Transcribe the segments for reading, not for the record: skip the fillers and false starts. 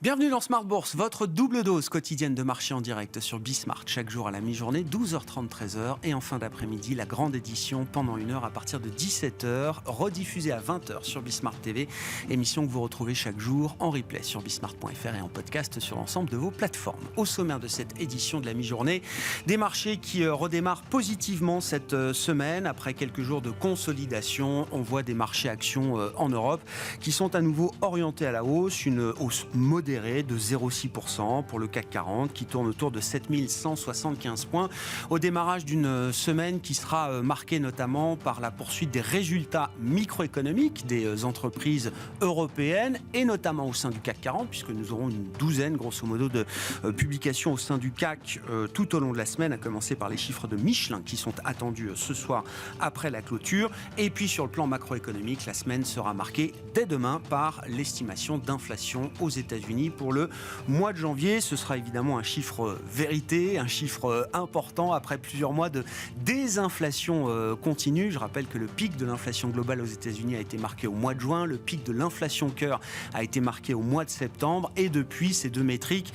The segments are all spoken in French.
Bienvenue dans Smart Bourse, votre double dose quotidienne de marché en direct sur Bismart. Chaque jour à la mi-journée, 12h30, 13h. Et en fin d'après-midi, la grande édition pendant une heure à partir de 17h, rediffusée à 20h sur Bismart TV. Émission que vous retrouvez chaque jour en replay sur bismart.fr et en podcast sur l'ensemble de vos plateformes. Au sommaire de cette édition de la mi-journée, des marchés qui redémarrent positivement cette semaine. Après quelques jours de consolidation, on voit des marchés actions en Europe qui sont à nouveau orientés à la hausse. Une hausse modérée de 0,6% pour le CAC 40 qui tourne autour de 7175 points au démarrage d'une semaine qui sera marquée notamment par la poursuite des résultats microéconomiques des entreprises européennes et notamment au sein du CAC 40 puisque nous aurons une douzaine grosso modo de publications au sein du CAC tout au long de la semaine, à commencer par les chiffres de Michelin qui sont attendus ce soir après la clôture. Et puis sur le plan macroéconomique, la semaine sera marquée dès demain par l'estimation d'inflation aux États-Unis pour le mois de janvier. Ce sera évidemment un chiffre vérité, un chiffre important après plusieurs mois de désinflation continue. Je rappelle que le pic de l'inflation globale aux États-Unis a été marqué au mois de juin, le pic de l'inflation cœur a été marqué au mois de septembre et depuis ces deux métriques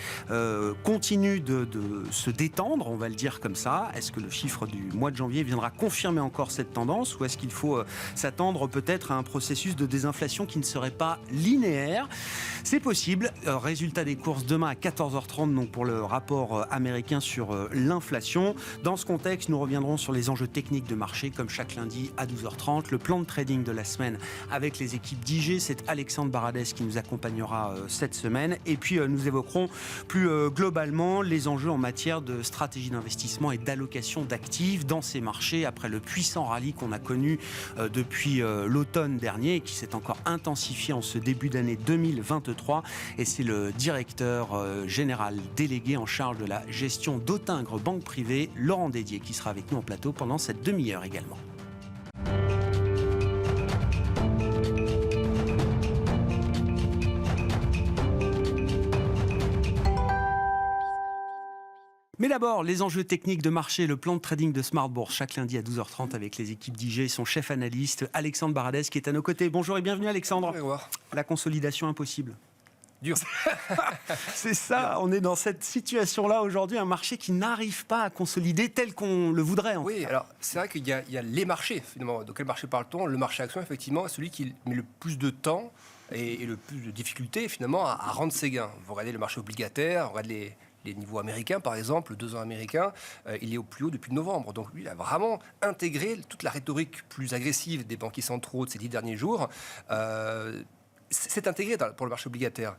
continuent de se détendre, on va le dire comme ça. Est-ce que le chiffre du mois de janvier viendra confirmer encore cette tendance ou est-ce qu'il faut s'attendre peut-être à un processus de désinflation qui ne serait pas linéaire? C'est possible. Résultat des courses demain à 14h30 donc pour le rapport américain sur l'inflation. Dans ce contexte, nous reviendrons sur les enjeux techniques de marché comme chaque lundi à 12h30. Le plan de trading de la semaine avec les équipes d'IG, c'est Alexandre Baradès qui nous accompagnera cette semaine. Et puis nous évoquerons plus globalement les enjeux en matière de stratégie d'investissement et d'allocation d'actifs dans ces marchés après le puissant rallye qu'on a connu depuis l'automne dernier et qui s'est encore intensifié en ce début d'année 2023. Et c'est le directeur général délégué en charge de la gestion d'Autingre Banque Privée, Laurent Dédier, qui sera avec nous en plateau pendant cette demi-heure également. Mais d'abord, les enjeux techniques de marché, le plan de trading de Smart Bourse, chaque lundi à 12h30 avec les équipes d'IG et son chef analyste Alexandre Baradès qui est à nos côtés. Bonjour et bienvenue Alexandre. Bonjour. La consolidation impossible. Dur. C'est ça, on est dans cette situation-là aujourd'hui, un marché qui n'arrive pas à consolider tel qu'on le voudrait. Oui, alors c'est vrai qu'il y a les marchés, finalement. De quel marché parle-t-on? Le marché action, effectivement, est celui qui met le plus de temps et le plus de difficultés, finalement, à rendre ses gains. Vous regardez le marché obligataire, vous regardez les niveaux américains, par exemple, le 2 ans américain, il est au plus haut depuis novembre. Donc lui, il a vraiment intégré toute la rhétorique plus agressive des banquiers centraux de ces 10 derniers jours. C'est intégré pour le marché obligataire.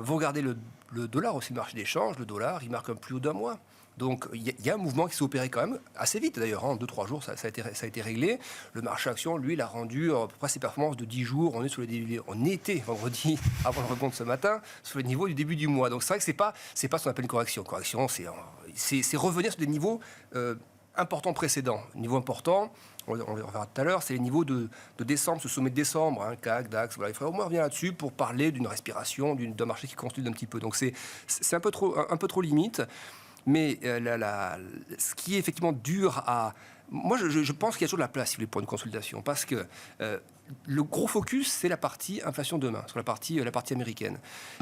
Vous regardez le dollar aussi, le marché d'échange, le dollar, il marque un plus haut d'un mois. Donc il y a un mouvement qui s'est opéré quand même assez vite d'ailleurs, en 2-3 jours ça a été réglé. Le marché action, lui, il a rendu à peu près ses performances de 10 jours. On était vendredi, avant le rebond de ce matin, sur les niveaux du début du mois. Donc c'est vrai que c'est pas ce qu'on appelle une correction. Correction, c'est revenir sur des niveaux importants précédents. Niveau important, on verra tout à l'heure, c'est les niveaux de décembre, ce sommet de décembre, CAC, DAX, voilà. Il faudrait au moins revenir là-dessus pour parler d'une respiration, d'un marché qui consolide un petit peu. Donc c'est un peu trop limite. Mais ce qui est effectivement dur à... Moi, je pense qu'il y a toujours de la place, si vous voulez, pour une consolidation. Parce que le gros focus, c'est la partie inflation demain, sur la partie américaine.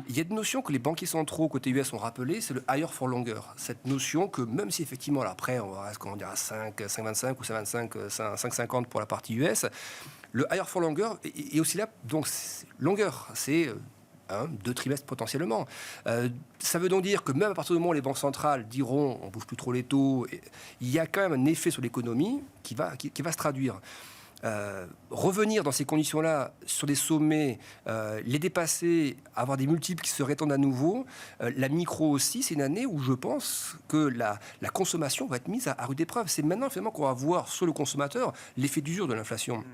Il y a des notions que les banquiers centraux côté US ont rappelées, c'est le higher for longer. Cette notion que même si effectivement, là, après, on va à 5,25 ou 5,50 pour la partie US, le higher for longer est aussi là. Donc, longueur, c'est... 2 trimestres potentiellement. Ça veut donc dire que même à partir du moment où les banques centrales diront on ne bouge plus trop les taux, il y a quand même un effet sur l'économie qui va se traduire. Revenir dans ces conditions-là sur des sommets, les dépasser, avoir des multiples qui se rétendent à nouveau, la micro aussi, c'est une année où je pense que la consommation va être mise à rude épreuve. C'est maintenant finalement qu'on va voir sur le consommateur l'effet d'usure de l'inflation.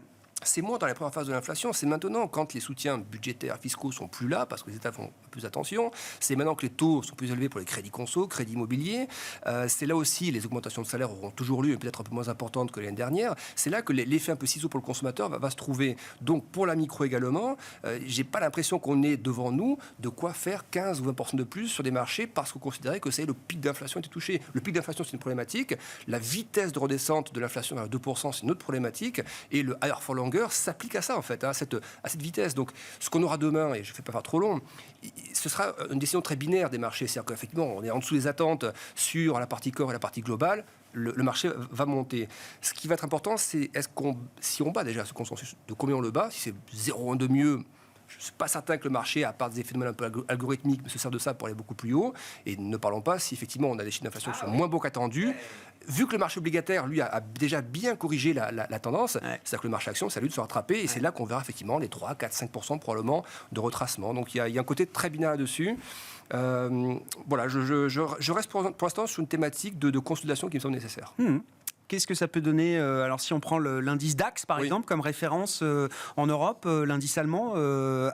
C'est moins dans la première phase de l'inflation, c'est maintenant quand les soutiens budgétaires fiscaux sont plus là, parce que les États font plus attention, c'est maintenant que les taux sont plus élevés pour les crédits conso, crédits immobiliers, c'est là aussi les augmentations de salaire auront toujours lieu, mais peut-être un peu moins importantes que l'année dernière, c'est là que l'effet un peu ciseau pour le consommateur va se trouver. Donc pour la micro également, j'ai pas l'impression qu'on ait devant nous de quoi faire 15 ou 20% de plus sur des marchés parce qu'on considérait que le pic d'inflation était touché. Le pic d'inflation, c'est une problématique, la vitesse de redescente de l'inflation vers 2%, c'est une autre problématique, et le higher for longer, longueur s'applique à ça, en fait, à cette vitesse. Donc, ce qu'on aura demain, et je ne fais pas faire trop long, ce sera une décision très binaire des marchés. C'est-à-dire qu'effectivement, on est en dessous des attentes sur la partie corps et la partie globale. Le marché va monter. Ce qui va être important, c'est si on bat déjà ce consensus, de combien on le bat, si c'est 0,1 de mieux. Je ne suis pas certain que le marché, à part des phénomènes un peu algorithmiques, se sert de ça pour aller beaucoup plus haut. Et ne parlons pas si effectivement on a des chiffres d'inflation qui sont moins beaux qu'attendus. Vu que le marché obligataire, lui, a déjà bien corrigé la tendance, c'est-à-dire que le marché action, ça a lui de se rattraper. Et c'est là qu'on verra effectivement les 3, 4, 5% probablement de retracement. Donc il y a un côté très binaire là-dessus. Voilà, je reste pour l'instant sur une thématique de consolidation qui me semble nécessaire. Qu'est-ce que ça peut donner alors si on prend l'indice DAX par exemple comme référence en Europe, l'indice allemand,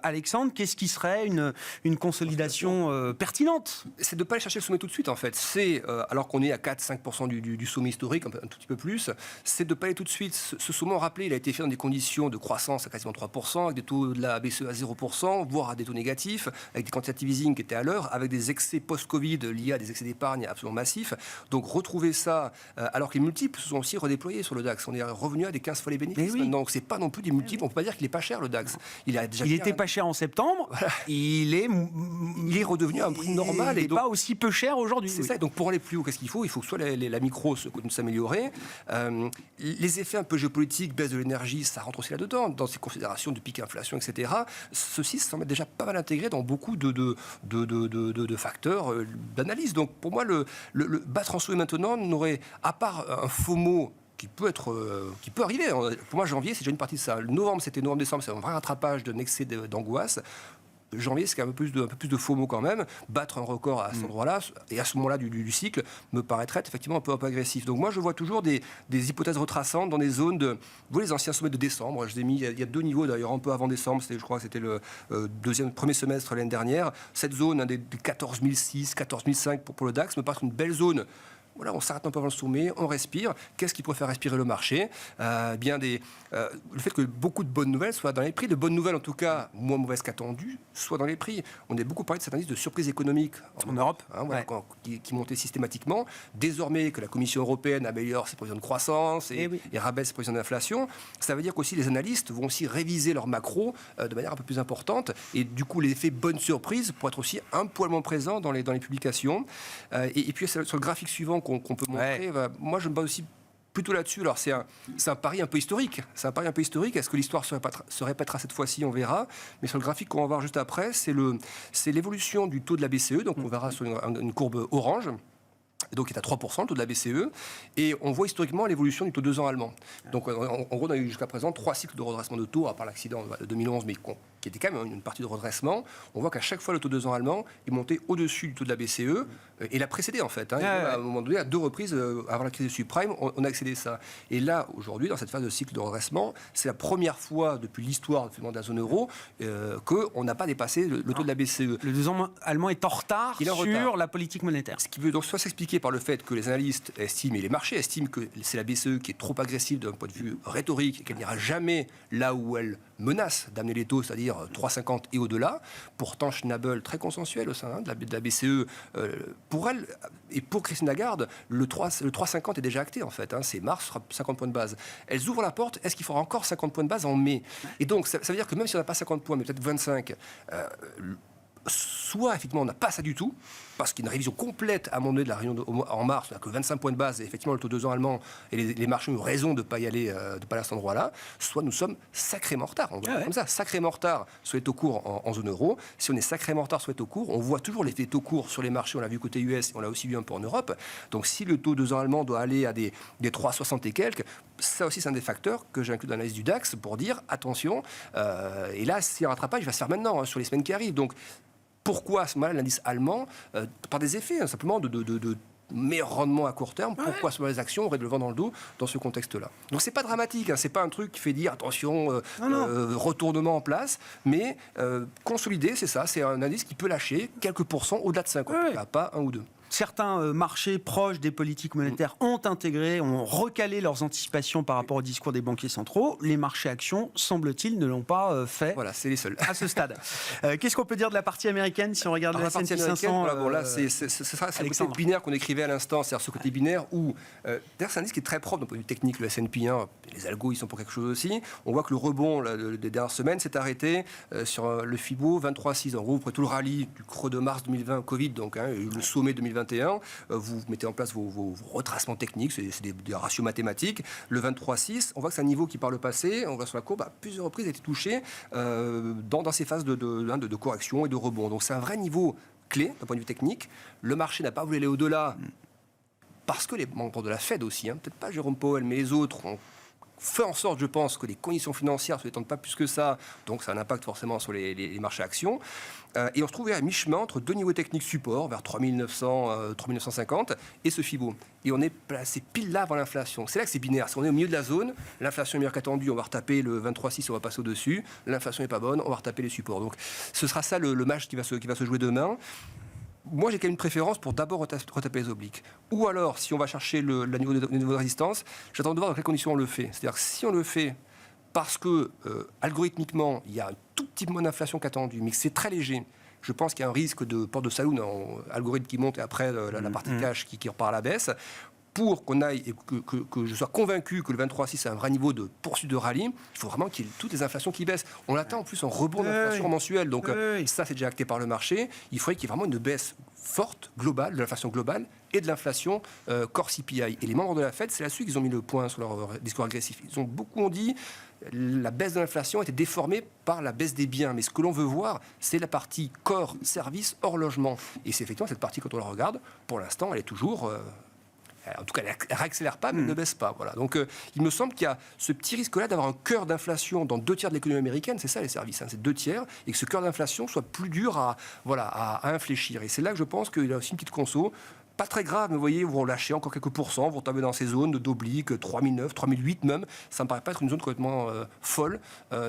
Alexandre, qu'est-ce qui serait une consolidation pertinente? C'est de ne pas aller chercher le sommet tout de suite en fait. C'est, alors qu'on est à 4-5% du sommet historique, un tout petit peu plus, c'est de ne pas aller tout de suite. Ce sommet, rappelez, il a été fait dans des conditions de croissance à quasiment 3%, avec des taux de la BCE à 0%, voire à des taux négatifs, avec des quantitative easing qui étaient à l'heure, avec des excès post-Covid liés à des excès d'épargne absolument massifs. Donc retrouver ça, alors que les multiples se sont aussi redéployés sur le DAX. On est revenu à des 15 fois les bénéfices. Donc c'est pas non plus des multiples. On peut pas dire qu'il est pas cher le DAX. Il était pas cher en septembre. Voilà. Il est redevenu à un prix normal. Il n'est pas aussi peu cher aujourd'hui. C'est ça. Donc pour aller plus haut, qu'est-ce qu'il faut? Il faut que soit la micro s'améliorer. Les effets un peu géopolitiques, baisse de l'énergie, ça rentre aussi là-dedans, dans ces considérations de pic inflation, etc. Ceci se semble déjà pas mal intégré dans beaucoup de facteurs d'analyse. Donc pour moi, le battre en sommet maintenant n'aurait, à part un faux mot qui peut arriver. Pour moi, janvier, c'est déjà une partie de ça. Novembre-décembre, c'est un vrai rattrapage d'un excès d'angoisse. Janvier, c'est un peu plus de faux mots quand même. Battre un record à cet endroit-là, et à ce moment-là du cycle, me paraîtrait effectivement un peu agressif. Donc moi, je vois toujours des hypothèses retraçantes dans des zones de... Vous voyez les anciens sommets de décembre, je les ai mis, il y a 2 niveaux d'ailleurs, un peu avant décembre, je crois que c'était le premier semestre l'année dernière. Cette zone, des 14 006, 14 005 pour le DAX, me paraît une belle zone. Voilà, on s'arrête un peu avant le sommet, on respire. Qu'est-ce qui pourrait faire respirer le marché? Le fait que beaucoup de bonnes nouvelles soient dans les prix, de bonnes nouvelles en tout cas, moins mauvaises qu'attendues, soient dans les prix. On a beaucoup parlé de cette indice de surprise économique en Europe, qui montait systématiquement. Désormais que la Commission européenne améliore ses prévisions de croissance et rabaisse ses prévisions d'inflation, ça veut dire qu'aussi les analystes vont aussi réviser leur macro de manière un peu plus importante. Et du coup, l'effet bonne surprise pourrait être aussi un poil moins présent dans les publications. Et puis sur le graphique suivant qu'on peut montrer, moi je me base aussi plutôt là-dessus. Alors c'est un pari un peu historique. Est-ce que l'histoire se répétera cette fois-ci? On verra. Mais sur le graphique qu'on va voir juste après, c'est l'évolution du taux de la BCE. Donc on verra sur une courbe orange. Donc il est à 3%, le taux de la BCE, et on voit historiquement l'évolution du taux 2 ans allemand. Donc en gros, on a eu jusqu'à présent 3 cycles de redressement de taux, à part l'accident de 2011, mais qui était quand même une partie de redressement. On voit qu'à chaque fois, le taux 2 ans allemand est monté au-dessus du taux de la BCE, et l'a précédé en fait. À un moment donné, à 2 reprises, avant la crise du subprime, on a accédé à ça. Et là, aujourd'hui, dans cette phase de cycle de redressement, c'est la première fois depuis l'histoire de la zone euro qu'on n'a pas dépassé le taux de la BCE. Le 2 ans allemand est en retard sur la politique monétaire. Ce qui veut donc soit s'expliquer par le fait que les analystes estiment, et les marchés estiment que c'est la BCE qui est trop agressive d'un point de vue rhétorique et qu'elle n'ira jamais là où elle menace d'amener les taux, c'est-à-dire 3,50 et au-delà. Pourtant, Schnabel, très consensuel au sein de la BCE, pour elle et pour Christine Lagarde, le 3,50 est déjà acté en fait. C'est mars, 50 points de base. Elles ouvrent la porte, est-ce qu'il faudra encore 50 points de base en mai? Et donc, ça veut dire que même si on n'a pas 50 points, mais peut-être 25, soit effectivement on n'a pas ça du tout, parce qu'il y a une révision complète à un moment donné de la réunion en mars, on n'a que 25 points de base, et effectivement le taux 2 ans allemand, et les marchés ont raison de ne pas y aller, de pas aller à cet endroit-là, soit nous sommes sacrément en retard. On voit comme ça, sacrément en retard sur les taux courts en zone euro. Si on est sacrément en retard sur les taux courts, on voit toujours l'effet taux courts sur les marchés, on l'a vu côté US, et on l'a aussi vu un peu en Europe. Donc si le taux 2 ans allemand doit aller à des 3,60 et quelques, ça aussi c'est un des facteurs que j'inclus dans l'analyse du DAX pour dire attention, et là si un rattrapage il va se faire maintenant, sur les semaines qui arrivent. Donc pourquoi à ce moment-là l'indice allemand, par des effets simplement de meilleur rendement à court terme, pourquoi sur les actions aurait le vent dans le dos dans ce contexte-là? Donc c'est pas dramatique, c'est pas un truc qui fait dire attention, retournement en place, mais consolider, c'est ça, c'est un indice qui peut lâcher quelques pourcents au-delà de 50, pas 1 ou 2. certains marchés proches des politiques monétaires ont intégré, ont recalé leurs anticipations par rapport au discours des banquiers centraux. Les marchés actions, semble-t-il, ne l'ont pas fait. Voilà, c'est les seuls. À ce stade. Qu'est-ce qu'on peut dire de la partie américaine si on regarde la S&P 500 là, c'est le côté binaire qu'on écrivait à l'instant, c'est-à-dire ce côté binaire où, d'ailleurs, c'est un indice qui est très propre d'un point de vue technique, le S&P 1, les algos, ils sont pour quelque chose aussi. On voit que le rebond des dernières semaines s'est arrêté sur le FIBO 23,6. En gros, après tout le rallye du creux de mars 2020, Covid, donc le sommet 2021, vous mettez en place vos retracements techniques, c'est des ratios mathématiques. Le 23,6, on voit que c'est un niveau qui, par le passé, on voit sur la courbe, à plusieurs reprises, a été touché dans ces phases de correction et de rebond. Donc c'est un vrai niveau clé d'un point de vue technique. Le marché n'a pas voulu aller au-delà parce que les membres de la Fed aussi, peut-être pas Jérôme Powell, mais les autres ont fait en sorte, je pense, que les conditions financières ne se détendent pas plus que ça, donc ça a un impact forcément sur les marchés actions. Et on se trouvait à mi-chemin entre deux niveaux techniques support, vers 3900, 3950, et ce FIBO. Et on est placé pile là avant l'inflation. C'est là que c'est binaire. Si on est au milieu de la zone, l'inflation est meilleure qu'attendue, on va retaper le 23,6, on va passer au-dessus. L'inflation n'est pas bonne, on va retaper les supports. Donc ce sera ça le match qui va se jouer demain. Moi, j'ai quand même une préférence pour d'abord retaper les obliques. Ou alors, si on va chercher le niveau de résistance, j'attends de voir dans quelles conditions on le fait. C'est-à-dire que si on le fait parce que, algorithmiquement, il y a un tout petit peu moins d'inflation qu'attendu, mais que c'est très léger, je pense qu'il y a un risque de porte de saloon, un algorithme qui monte et après la partie cash qui repart à la baisse. Pour qu'on aille et que je sois convaincu que le 23,6 c'est un vrai niveau de poursuite de rallye, il faut vraiment qu'il y ait toutes les inflations qui baissent. On attend en plus un rebond d'inflation mensuelle. Donc ça, c'est déjà acté par le marché. Il faudrait qu'il y ait vraiment une baisse forte, globale, de l'inflation globale et de l'inflation core CPI. Et les membres de la Fed, c'est là-dessus qu'ils ont mis le point sur leur discours agressif. Beaucoup ont dit la baisse de l'inflation était déformée par la baisse des biens. Mais ce que l'on veut voir, c'est la partie corps, service, hors logement. Et c'est effectivement cette partie, quand on la regarde, pour l'instant, elle est toujours... en tout cas, elle ne réaccélère pas, mais elle ne baisse pas. Voilà. Donc, il me semble qu'il y a ce petit risque-là d'avoir un cœur d'inflation dans 2 tiers de l'économie américaine. C'est ça, les services, c'est 2 tiers. Et que ce cœur d'inflation soit plus dur à infléchir. Et c'est là que je pense qu'il y a aussi une petite conso. Pas très grave, mais vous voyez, vous relâchez encore quelques pourcents, vous tombez dans ces zones d'obliques, 3009, 3008 même. Ça ne me paraît pas être une zone complètement folle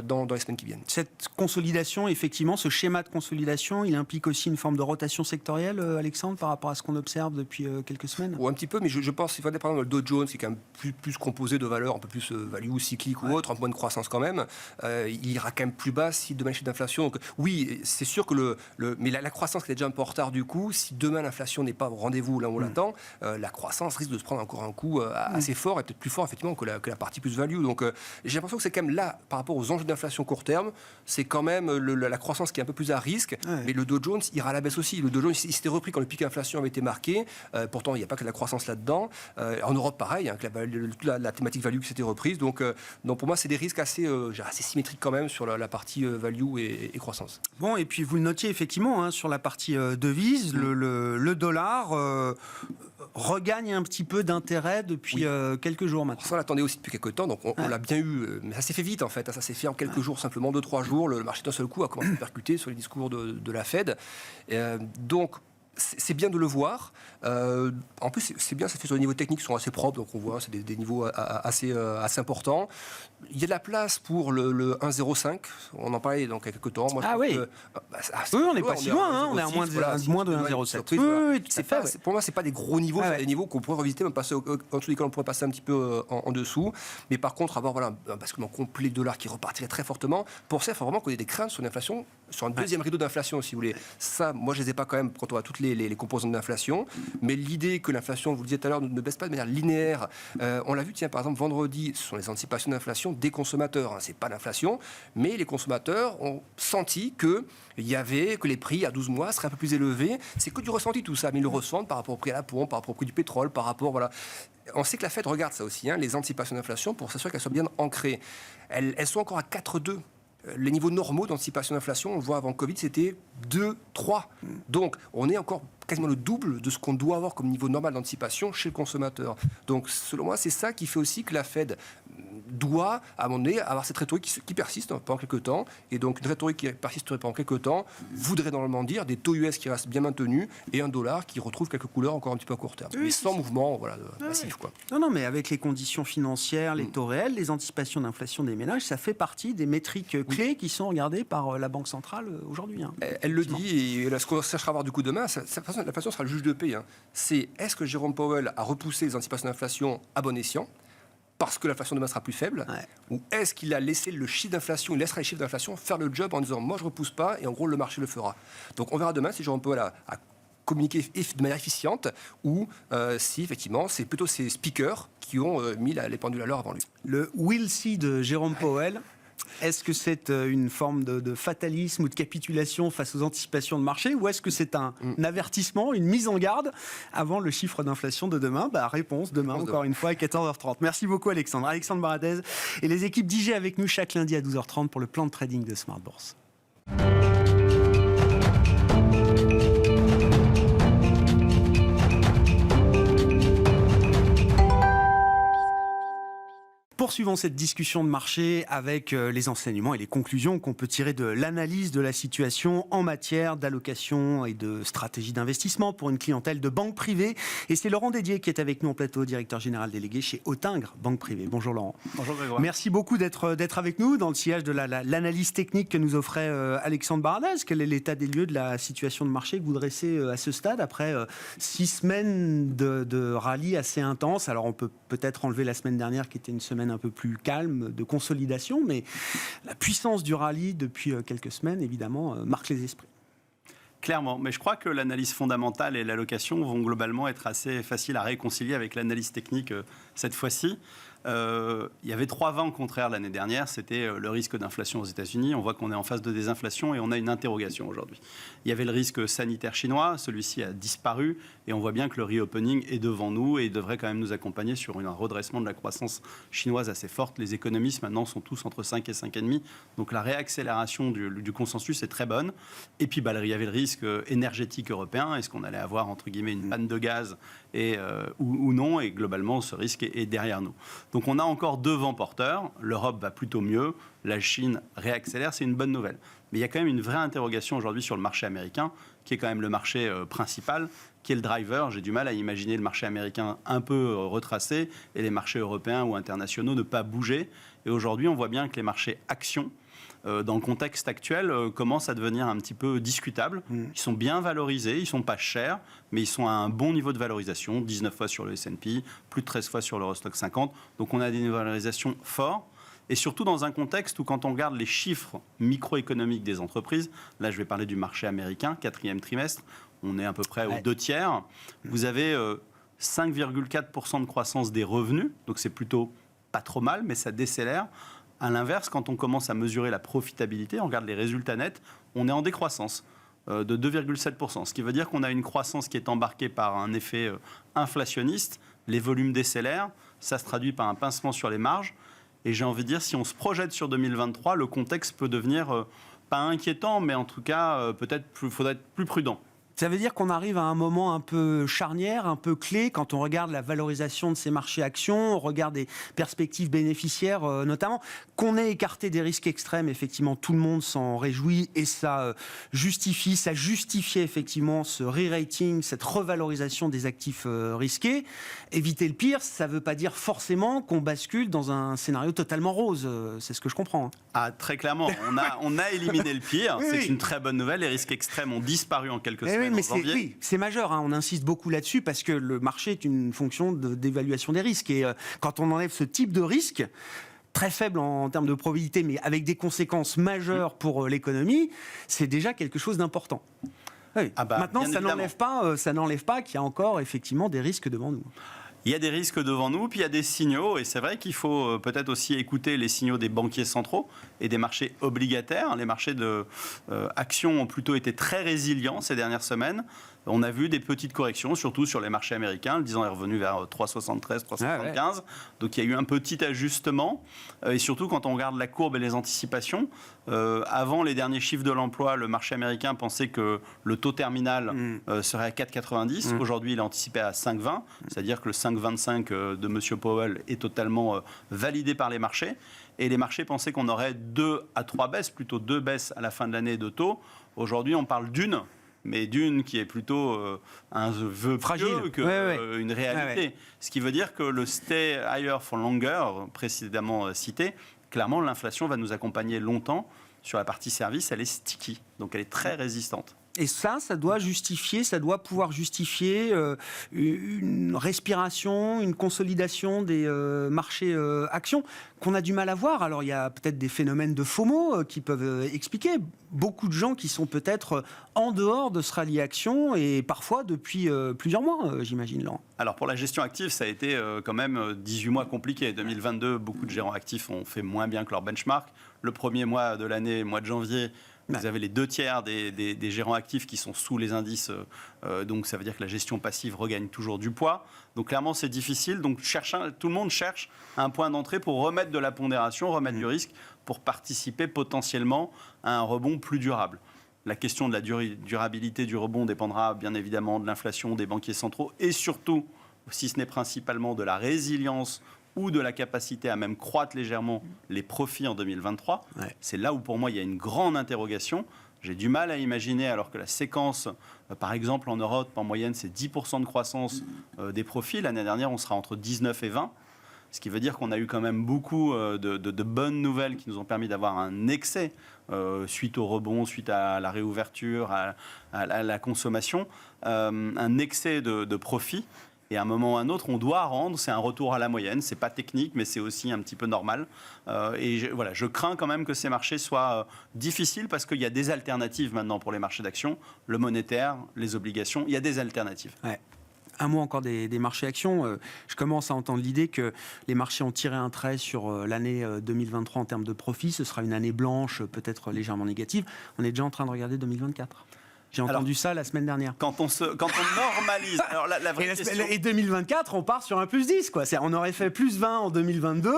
dans les semaines qui viennent. Cette consolidation, effectivement, ce schéma de consolidation, il implique aussi une forme de rotation sectorielle, Alexandre, par rapport à ce qu'on observe depuis quelques semaines? Ou un petit peu, mais je pense qu'il faut par exemple le Dow Jones, qui est quand même plus composé de valeurs un peu plus value, cyclique ou autre, un peu moins de croissance quand même. Il ira quand même plus bas si demain il y a d'inflation. Donc oui, c'est sûr que mais la croissance qui est déjà un peu en retard du coup, si demain l'inflation n'est pas au rendez-vous là où on l'attend, la croissance risque de se prendre encore un coup assez fort et peut-être plus fort effectivement que la partie plus value. Donc j'ai l'impression que c'est quand même là, par rapport aux enjeux d'inflation court terme, c'est quand même la croissance qui est un peu plus à risque. Mais le Dow Jones ira à la baisse aussi. Le Dow Jones, il s'était repris quand le pic d'inflation avait été marqué. Pourtant, il n'y a pas que de la croissance là-dedans. En Europe, pareil, que la thématique value qui s'était reprise. Donc pour moi, c'est des risques assez symétriques quand même sur la partie value et croissance. Bon, et puis vous le notiez effectivement sur la partie devise, le dollar regagne un petit peu d'intérêt depuis quelques jours maintenant. Ça, on l'attendait aussi depuis quelques temps, donc on l'a bien eu, mais ça s'est fait vite en fait, ça s'est fait en quelques jours, simplement 2-3 jours, le marché d'un seul coup a commencé à percuter sur les discours de la Fed. Donc, c'est bien de le voir. En plus, c'est bien, ça fait sur des niveaux techniques qui sont assez propres, donc on voit, c'est des niveaux assez importants. Il y a de la place pour le 1,05. On en parlait donc il y a quelques temps. Moi, oui. On n'est pas si loin, on est à moins de 1,07. Oui, c'est fait. Pour moi, c'est pas des gros niveaux, c'est des niveaux qu'on pourrait revisiter, même passer en dessous desquels on pourrait passer un petit peu en dessous. Mais par contre, avoir un basculement complet de dollar qui repartirait très fortement. Pour ça, il faut vraiment qu'on ait des craintes sur l'inflation, sur un deuxième rideau d'inflation, si vous voulez. Ça, moi, je les ai pas quand même quand on a toutes les composantes d'inflation. Mais l'idée que l'inflation, vous le disiez tout à l'heure, ne baisse pas de manière linéaire. On l'a vu, tiens, par exemple, vendredi, ce sont les anticipations d'inflation des consommateurs. C'est pas l'inflation, mais les consommateurs ont senti que les prix à 12 mois seraient un peu plus élevés. C'est que du ressenti tout ça, mais ils le ressentent par rapport au prix à la pompe, par rapport au prix du pétrole, par rapport, voilà. On sait que la Fed regarde ça aussi, les anticipations d'inflation, pour s'assurer qu'elles soient bien ancrées. Elles sont encore à 4,2. Les niveaux normaux d'anticipation d'inflation, on le voit avant le Covid, c'était 2, 3. Donc, on est encore quasiment le double de ce qu'on doit avoir comme niveau normal d'anticipation chez le consommateur. Donc, selon moi, c'est ça qui fait aussi que la Fed doit, à un moment donné, avoir cette rhétorique qui persiste pendant quelques temps. Et donc, une rhétorique qui persisterait pendant quelques temps voudrait normalement dire des taux US qui restent bien maintenus et un dollar qui retrouve quelques couleurs encore un petit peu à court terme. Mais sans mouvement massif. Quoi. Non, mais avec les conditions financières, les taux réels, les anticipations d'inflation des ménages, ça fait partie des métriques clés qui sont regardées par la Banque centrale aujourd'hui. Elle le dit, et ce qu'on cherchera à voir du coup demain, l'inflation sera le juge de paix. C'est est-ce que Jérôme Powell a repoussé les anticipations d'inflation à bon escient parce que l'inflation demain sera plus faible, ou est-ce qu'il a laissé le chiffre d'inflation, il laissera les chiffres d'inflation faire le job en disant moi je repousse pas et en gros le marché le fera. Donc on verra demain si Jérôme Powell a communiqué de manière efficiente ou si effectivement c'est plutôt ces speakers qui ont mis les pendules à l'heure avant lui. Le will see de Jérôme Powell. Est-ce que c'est une forme de fatalisme ou de capitulation face aux anticipations de marché, ou est-ce que c'est un avertissement, une mise en garde avant le chiffre d'inflation de demain? Réponse demain, encore une fois, à 14h30. Merci beaucoup Alexandre. Alexandre Baradez et les équipes d'IG avec nous chaque lundi à 12h30 pour le plan de trading de Smart Bourse. Poursuivons cette discussion de marché avec les enseignements et les conclusions qu'on peut tirer de l'analyse de la situation en matière d'allocation et de stratégie d'investissement pour une clientèle de banque privée. Et c'est Laurent Dédier qui est avec nous en plateau, directeur général délégué chez Autingre Banque Privée. Bonjour Laurent. Bonjour Grégoire. Merci beaucoup d'être avec nous dans le sillage de l'analyse technique que nous offrait Alexandre Baradez. Quel est l'état des lieux de la situation de marché que vous dressez à ce stade après 6 semaines de rallye assez intense? Alors on peut peut-être enlever la semaine dernière qui était une semaine un peu plus calme de consolidation, mais la puissance du rallye depuis quelques semaines, évidemment, marque les esprits. Clairement, mais je crois que l'analyse fondamentale et l'allocation vont globalement être assez faciles à réconcilier avec l'analyse technique cette fois-ci. Il y avait 3 vents contraires l'année dernière, c'était le risque d'inflation aux États-Unis. On voit qu'on est en phase de désinflation et on a une interrogation aujourd'hui. Il y avait le risque sanitaire chinois, celui-ci a disparu et on voit bien que le reopening est devant nous et devrait quand même nous accompagner sur un redressement de la croissance chinoise assez forte. Les économistes maintenant sont tous entre 5 et 5,5, donc la réaccélération du consensus est très bonne. Et puis il y avait le risque énergétique européen, est-ce qu'on allait avoir entre guillemets une panne de gaz ou non, et globalement ce risque est derrière nous. Donc on a encore 2 vents porteurs, l'Europe va plutôt mieux, la Chine réaccélère, c'est une bonne nouvelle. Mais il y a quand même une vraie interrogation aujourd'hui sur le marché américain, qui est quand même le marché principal, qui est le driver. J'ai du mal à imaginer le marché américain un peu retracé et les marchés européens ou internationaux ne pas bouger. Et aujourd'hui, on voit bien que les marchés actions, dans le contexte actuel, commencent à devenir un petit peu discutables. Ils sont bien valorisés, ils ne sont pas chers, mais ils sont à un bon niveau de valorisation, 19 fois sur le S&P, plus de 13 fois sur l'Eurostoxx 50. Donc on a des valorisations fortes. Et surtout dans un contexte où quand on regarde les chiffres microéconomiques des entreprises, là je vais parler du marché américain, 4e trimestre, on est à peu près aux 2 tiers. Vous avez 5,4% de croissance des revenus, donc c'est plutôt pas trop mal, mais ça décélère. À l'inverse, quand on commence à mesurer la profitabilité, on regarde les résultats nets, on est en décroissance de 2,7%. Ce qui veut dire qu'on a une croissance qui est embarquée par un effet inflationniste, les volumes décélèrent, ça se traduit par un pincement sur les marges. Et j'ai envie de dire, si on se projette sur 2023, le contexte peut devenir pas inquiétant, mais en tout cas, peut-être faudrait être plus prudent. Ça veut dire qu'on arrive à un moment un peu charnière, un peu clé, quand on regarde la valorisation de ces marchés actions, on regarde des perspectives bénéficiaires notamment, qu'on ait écarté des risques extrêmes, effectivement, tout le monde s'en réjouit et ça justifiait effectivement ce re-rating, cette revalorisation des actifs risqués. Éviter le pire, ça ne veut pas dire forcément qu'on bascule dans un scénario totalement rose, c'est ce que je comprends. Ah, très clairement, on a éliminé le pire, oui, c'est une très bonne nouvelle, les risques extrêmes ont disparu en quelques semaines. Mais c'est majeur, on insiste beaucoup là-dessus parce que le marché est une fonction d'évaluation des risques. Et quand on enlève ce type de risque, très faible en termes de probabilité, mais avec des conséquences majeures pour l'économie, c'est déjà quelque chose d'important. Oui. Maintenant, ça n'enlève pas qu'il y a encore effectivement des risques devant nous. Il y a des risques devant nous, puis il y a des signaux, et c'est vrai qu'il faut peut-être aussi écouter les signaux des banquiers centraux et des marchés obligataires. Les marchés d'actions ont plutôt été très résilients ces dernières semaines. On a vu des petites corrections, surtout sur les marchés américains. Le 10 ans est revenu vers 3,73, 3,75. Donc il y a eu un petit ajustement. Et surtout, quand on regarde la courbe et les anticipations, avant les derniers chiffres de l'emploi, le marché américain pensait que le taux terminal serait à 4,90. Aujourd'hui, il est anticipé à 5,20. C'est-à-dire que le 5,25 de M. Powell est totalement validé par les marchés. Et les marchés pensaient qu'on aurait 2 à 3 baisses, plutôt 2 baisses à la fin de l'année de taux. Aujourd'hui, on parle d'une. Mais d'une qui est plutôt un vœu fragile qu'une réalité. Ce qui veut dire que le stay higher for longer, précédemment cité, clairement l'inflation va nous accompagner longtemps. Sur la partie service, elle est sticky, donc elle est très résistante. Et ça doit pouvoir justifier une respiration, une consolidation des marchés actions qu'on a du mal à voir. Alors il y a peut-être des phénomènes de FOMO qui peuvent expliquer beaucoup de gens qui sont peut-être en dehors de ce rallye action et parfois depuis plusieurs mois, j'imagine, Laurent. Alors pour la gestion active, ça a été quand même 18 mois compliqués. 2022, beaucoup de gérants actifs ont fait moins bien que leur benchmark. Le premier mois de l'année, mois de janvier, vous avez les 2/3 des gérants actifs qui sont sous les indices, donc ça veut dire que la gestion passive regagne toujours du poids. Donc clairement c'est difficile, donc tout le monde cherche un point d'entrée pour remettre de la pondération, remettre du risque, pour participer potentiellement à un rebond plus durable. La question de la durabilité du rebond dépendra bien évidemment de l'inflation, des banquiers centraux et surtout, si ce n'est principalement de la résilience ou de la capacité à même croître légèrement les profits en 2023. Ouais. C'est là où, pour moi, il y a une grande interrogation. J'ai du mal à imaginer, alors que la séquence, par exemple, en Europe, en moyenne, c'est 10% de croissance des profits. L'année dernière, on sera entre 19 et 20. Ce qui veut dire qu'on a eu quand même beaucoup de bonnes nouvelles qui nous ont permis d'avoir un excès suite au rebond, suite à la réouverture, à la consommation, un excès de profits. Et à un moment ou à un autre, on doit rendre, c'est un retour à la moyenne, c'est pas technique, mais c'est aussi un petit peu normal. Je crains quand même que ces marchés soient difficiles parce qu'il y a des alternatives maintenant pour les marchés d'actions, le monétaire, les obligations, il y a des alternatives. Ouais. Un mot encore des marchés actions. Je commence à entendre l'idée que les marchés ont tiré un trait sur l'année 2023 en termes de profit. Ce sera une année blanche, peut-être légèrement négative. On est déjà en train de regarder 2024. J'ai entendu ça la semaine dernière. Quand on normalise... Alors la vraie question... Et 2024, on part sur un plus 10. Quoi. On aurait fait plus 20 en 2022,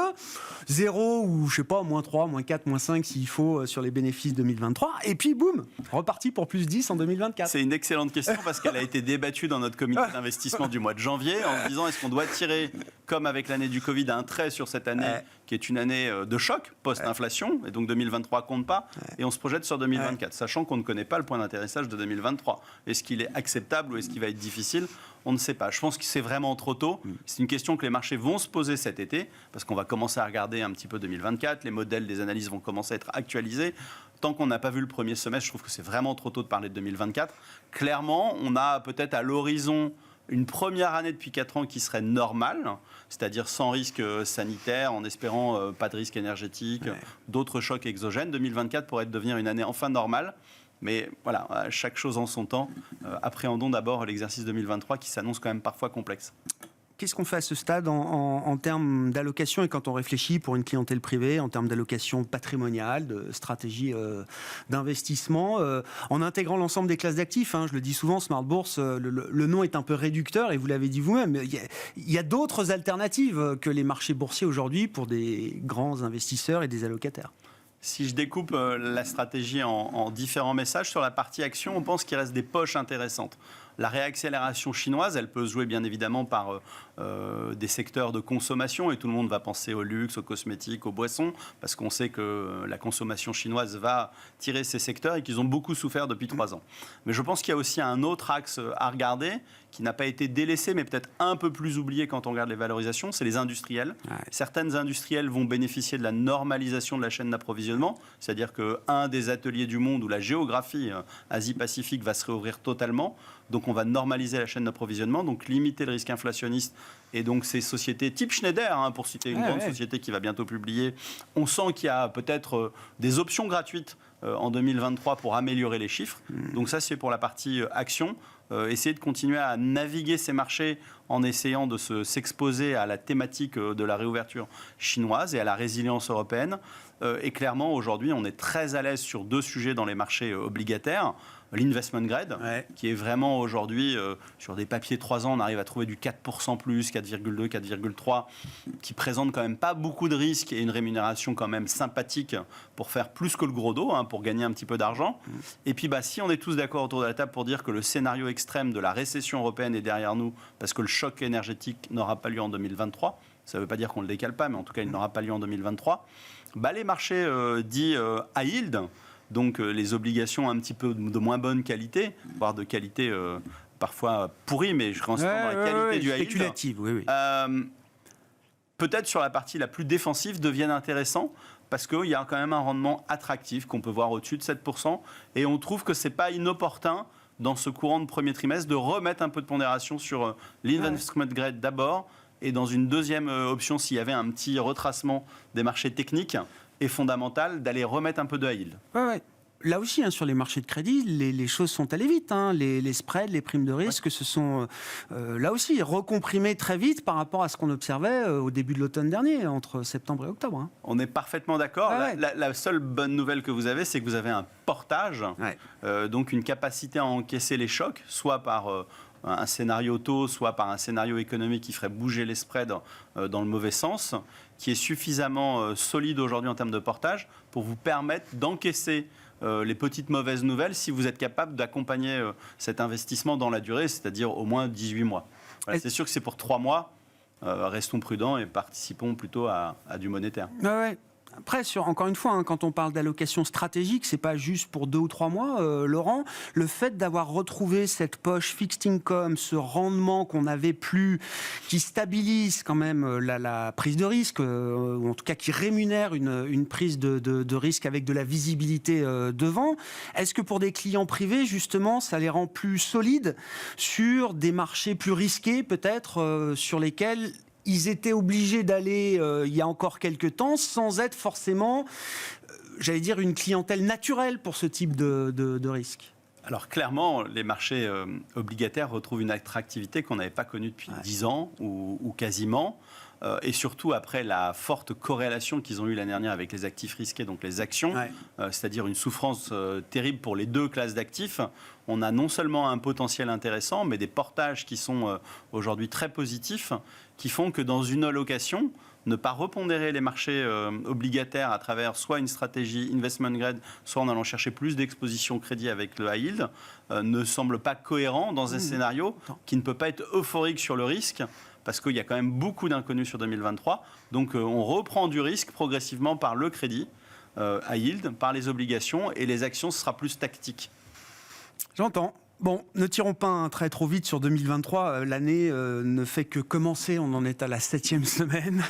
0 ou je sais pas, moins 3, moins 4, moins 5 s'il faut sur les bénéfices 2023. Et puis boum, reparti pour plus 10 en 2024. C'est une excellente question parce qu'elle a été débattue dans notre comité d'investissement du mois de janvier en se disant est-ce qu'on doit tirer, comme avec l'année du Covid, un trait sur cette année qui est une année de choc post-inflation, et donc 2023 compte pas, et on se projette sur 2024, sachant qu'on ne connaît pas le point d'atterrissage de 2023. Est-ce qu'il est acceptable ou est-ce qu'il va être difficile ? On ne sait pas. Je pense que c'est vraiment trop tôt. C'est une question que les marchés vont se poser cet été, parce qu'on va commencer à regarder un petit peu 2024, les modèles des analyses vont commencer à être actualisés. Tant qu'on n'a pas vu le premier semestre, je trouve que c'est vraiment trop tôt de parler de 2024. Clairement, on a peut-être à l'horizon une première année depuis 4 ans qui serait normale, c'est-à-dire sans risque sanitaire, en espérant pas de risque énergétique, d'autres chocs exogènes. 2024 pourrait devenir une année enfin normale. Mais voilà, chaque chose en son temps. Appréhendons d'abord l'exercice 2023 qui s'annonce quand même parfois complexe. Qu'est-ce qu'on fait à ce stade en termes d'allocation et quand on réfléchit pour une clientèle privée, en termes d'allocation patrimoniale, de stratégie d'investissement, en intégrant l'ensemble des classes d'actifs, je le dis souvent, Smart Bourse, le nom est un peu réducteur et vous l'avez dit vous-même, il y a d'autres alternatives que les marchés boursiers aujourd'hui pour des grands investisseurs et des allocataires. Si je découpe la stratégie en différents messages, sur la partie action, on pense qu'il reste des poches intéressantes. La réaccélération chinoise, elle peut se jouer bien évidemment par des secteurs de consommation et tout le monde va penser au luxe, aux cosmétiques, aux boissons parce qu'on sait que la consommation chinoise va tirer ces secteurs et qu'ils ont beaucoup souffert depuis 3 ans. Mais je pense qu'il y a aussi un autre axe à regarder qui n'a pas été délaissé mais peut-être un peu plus oublié quand on regarde les valorisations, c'est les industriels. Ouais. Certaines industriels vont bénéficier de la normalisation de la chaîne d'approvisionnement, c'est-à-dire qu'un des ateliers du monde où la géographie Asie-Pacifique va se réouvrir totalement. Donc on va normaliser la chaîne d'approvisionnement, donc limiter le risque inflationniste. Et donc ces sociétés type Schneider, pour citer une grande société qui va bientôt publier, on sent qu'il y a peut-être des options gratuites en 2023 pour améliorer les chiffres. Donc ça c'est pour la partie action. Essayer de continuer à naviguer ces marchés en essayant de s'exposer à la thématique de la réouverture chinoise et à la résilience européenne. Et clairement, aujourd'hui, on est très à l'aise sur 2 sujets dans les marchés obligataires. L'investment grade, qui est vraiment aujourd'hui, sur des papiers 3 ans, on arrive à trouver du 4% plus, 4,2, 4,3, qui présente quand même pas beaucoup de risques et une rémunération quand même sympathique pour faire plus que le gros dos, pour gagner un petit peu d'argent. Et puis, si on est tous d'accord autour de la table pour dire que le scénario extrême de la récession européenne est derrière nous, parce que le choc énergétique n'aura pas lieu en 2023, ça ne veut pas dire qu'on ne le décale pas, mais en tout cas, il n'aura pas lieu en 2023, les marchés dits high yield, donc les obligations un petit peu de moins bonne qualité, voire de qualité parfois pourrie, mais je pense dans la qualité du high yield. Spéculative, oui. peut-être sur la partie la plus défensive, deviennent intéressants parce qu'il y a quand même un rendement attractif qu'on peut voir au-dessus de 7%. Et on trouve que ce n'est pas inopportun dans ce courant de premier trimestre de remettre un peu de pondération sur l'investment grade d'abord. Et dans une deuxième option, s'il y avait un petit retracement des marchés techniques et fondamental, d'aller remettre un peu de high yield. Ouais. Là aussi, sur les marchés de crédit, les choses sont allées vite. Les spreads, les primes de risque se sont, là aussi, recomprimés très vite par rapport à ce qu'on observait au début de l'automne dernier, entre septembre et octobre. On est parfaitement d'accord. La seule bonne nouvelle que vous avez, c'est que vous avez un portage, donc une capacité à encaisser les chocs, soit par un scénario taux, soit par un scénario économique qui ferait bouger les spreads dans le mauvais sens, qui est suffisamment solide aujourd'hui en termes de portage pour vous permettre d'encaisser les petites mauvaises nouvelles si vous êtes capable d'accompagner cet investissement dans la durée, c'est-à-dire au moins 18 mois. Voilà, c'est sûr que c'est pour 3 mois. Restons prudents et participons plutôt à du monétaire. Après, encore une fois, quand on parle d'allocation stratégique, c'est pas juste pour 2 ou 3 mois, Laurent. Le fait d'avoir retrouvé cette poche fixed income, ce rendement qu'on n'avait plus, qui stabilise quand même la prise de risque, ou en tout cas qui rémunère une prise de risque avec de la visibilité devant, est-ce que pour des clients privés, justement, ça les rend plus solides sur des marchés plus risqués, peut-être, sur lesquels ils étaient obligés d'aller il y a encore quelques temps sans être forcément, j'allais dire, une clientèle naturelle pour ce type de risque? Alors clairement, les marchés obligataires retrouvent une attractivité qu'on n'avait pas connue depuis 10 ans ou quasiment. Et surtout après la forte corrélation qu'ils ont eue l'année dernière avec les actifs risqués, donc les actions, c'est-à-dire une souffrance terrible pour les deux classes d'actifs. On a non seulement un potentiel intéressant, mais des portages qui sont aujourd'hui très positifs, qui font que dans une allocation, ne pas repondérer les marchés obligataires à travers soit une stratégie investment grade, soit en allant chercher plus d'exposition crédit avec le high yield, ne semble pas cohérent dans un scénario qui ne peut pas être euphorique sur le risque, parce qu'il y a quand même beaucoup d'inconnus sur 2023. Donc on reprend du risque progressivement par le crédit high yield, par les obligations, et les actions, ce sera plus tactique. J'entends. Bon, ne tirons pas un trait trop vite sur 2023. L'année ne fait que commencer. On en est à la 7e semaine.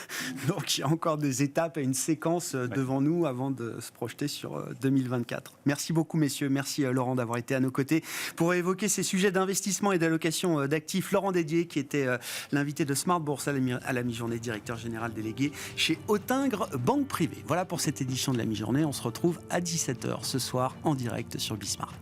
Donc, il y a encore des étapes et une séquence devant nous avant de se projeter sur 2024. Merci beaucoup, messieurs. Merci, Laurent, d'avoir été à nos côtés pour évoquer ces sujets d'investissement et d'allocation d'actifs. Laurent Dédier, qui était l'invité de Smart Bourse à la mi-journée, directeur général délégué chez Autingre Banque Privée. Voilà pour cette édition de la mi-journée. On se retrouve à 17h ce soir en direct sur Bismart.